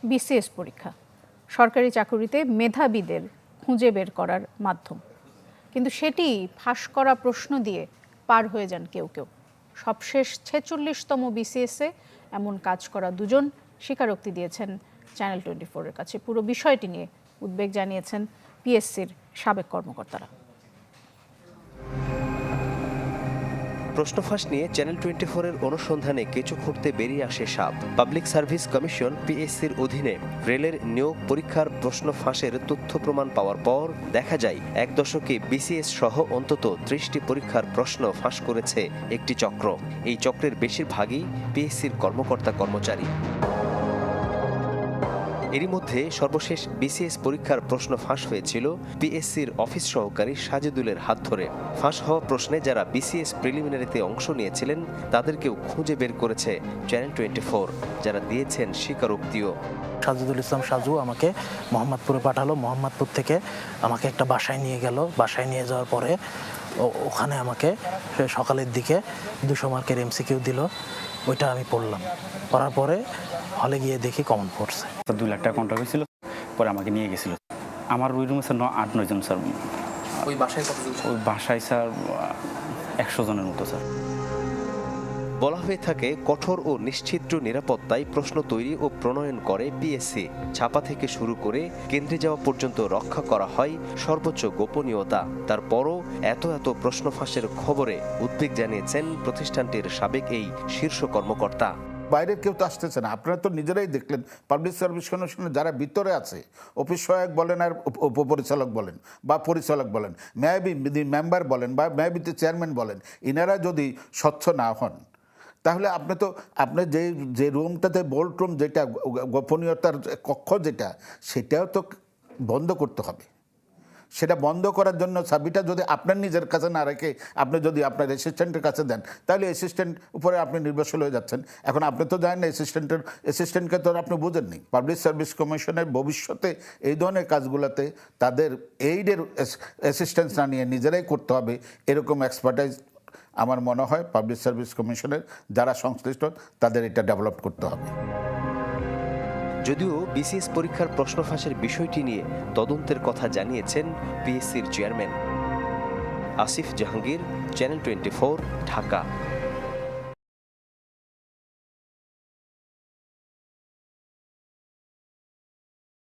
BCS পরীক্ষা সরকারি চাকুরিতে মেধাবীদের খুঁজে বের করার মাধ্যম, কিন্তু সেটি ফাঁস করা প্রশ্ন দিয়ে পার হয়ে যান কেউ কেউ। সবশেষ 46তম বিসিএসে এমন কাজ করা দুজন স্বীকারোক্তি দিয়েছেন চ্যানেল 24-এর কাছে। পুরো বিষয়টি নিয়ে উদ্বেগ জানিয়েছেন পিএসসির সাবেক কর্মকর্তারা। প্রশ্নফাঁস নিয়ে চ্যানেল 24-এর অনুসন্ধানে কেঁচো খুঁড়তে বেরিয়ে আসে সাপ। পাবলিক সার্ভিস কমিশন পিএসসির অধীনে রেলের নিয়োগ পরীক্ষার প্রশ্ন ফাঁসের তথ্য প্রমাণ পাওয়ার পর দেখা যায় এক দশকে বিসিএস সহ অন্তত 30টি পরীক্ষার প্রশ্ন ফাঁস করেছে একটি চক্র। এই চক্রের বেশিরভাগই পিএসসির কর্মকর্তা কর্মচারী। এরই মধ্যে সর্বশেষ বিসিএস পরীক্ষার প্রশ্ন ফাঁস হয়েছিল পিএসসির অফিস সহকারী সাজেদুলের হাত ধরে। ফাঁস হওয়া প্রশ্নে যারা বিসিএস প্রিলিমিনারিতে অংশ নিয়েছিলেন তাদেরকেও খুঁজে বের করেছে চ্যানেল 24, যারা দিয়েছেন স্বীকারোক্তিও। সাজেদুল ইসলাম সাজু আমাকে মোহাম্মদপুরে পাঠালো, মোহাম্মদপুর থেকে আমাকে একটা বাসায় নিয়ে গেল। বাসায় নিয়ে যাওয়ার পরে ওখানে আমাকে সকালের দিকে 200 মার্কের এমসিকিউ দিল, ওইটা আমি পড়লাম। পড়ার পরে হলে গিয়ে দেখি কমন পড়ছে। 2 লাখ টাকা কন্ট্রাক্ট হয়েছিল, পরে আমাকে নিয়ে গেছিল। আমার ওই রুমে স্যার 8-9 জন স্যার। ওই বাসায় কতজন? ওই বাসায় স্যার 100 জনের মতো স্যার। বলা হয়ে থাকে কঠোর ও নিশ্ছিদ্র নিরাপত্তায় প্রশ্ন তৈরি ও প্রণয়ন করে পিএসসি। ছাপা থেকে শুরু করে কেন্দ্রে যাওয়া পর্যন্ত রক্ষা করা হয় সর্বোচ্চ গোপনীয়তা। তারপরও এত প্রশ্ন ফাঁসের খবরে উদ্বেগ জানিয়েছেন প্রতিষ্ঠানটির সাবেক এই শীর্ষ কর্মকর্তা। বাইরের কেউ তো আসতেছে না, আপনারা তো নিজেরাই দেখলেন। পাবলিক সার্ভিস কমিশনে যারা ভিতরে আছে, অফিস সহায়ক বলেন আর উপপরিচালক বলেন বা পরিচালক বলেন, মেয়াবি মেম্বার বলেন বা মেয়াবিতে চেয়ারম্যান বলেন, ইনারা যদি স্বচ্ছ না হন তাহলে আপনি যে রুমটাতে বোল্ট রুম, যেটা গোপনীয়তার কক্ষ, সেটাও তো বন্ধ করতে হবে। সেটা বন্ধ করার জন্য চাবিটা যদি আপনার নিজের কাছে না রেখে আপনি যদি আপনার অ্যাসিস্ট্যান্টের কাছে দেন, তাহলে অ্যাসিস্ট্যান্ট উপরে আপনি নির্ভরশীল হয়ে যাচ্ছেন। এখন আপনি তো জানেন অ্যাসিস্ট্যান্টকে তো আপনি বুঝেননি। পাবলিক সার্ভিস কমিশনের ভবিষ্যতে এই ধরনের কাজগুলোতে তাদের এইডের অ্যাসিস্ট্যান্স না নিয়ে নিজেরাই করতে হবে, এরকম এক্সপার্টাইজ আমার মনে হয় পাবলিক সার্ভিস কমিশনের যারা সংশ্লিষ্ট তাদের এটা ডেভেলপ করতে হবে। যদিও বিসিএস পরীক্ষার প্রশ্ন ফাঁসের বিষয়টি নিয়ে তদন্তের কথা জানিয়েছেন পিএসসির চেয়ারম্যান। আসিফ জাহাঙ্গীর, চ্যানেল 24, ঢাকা।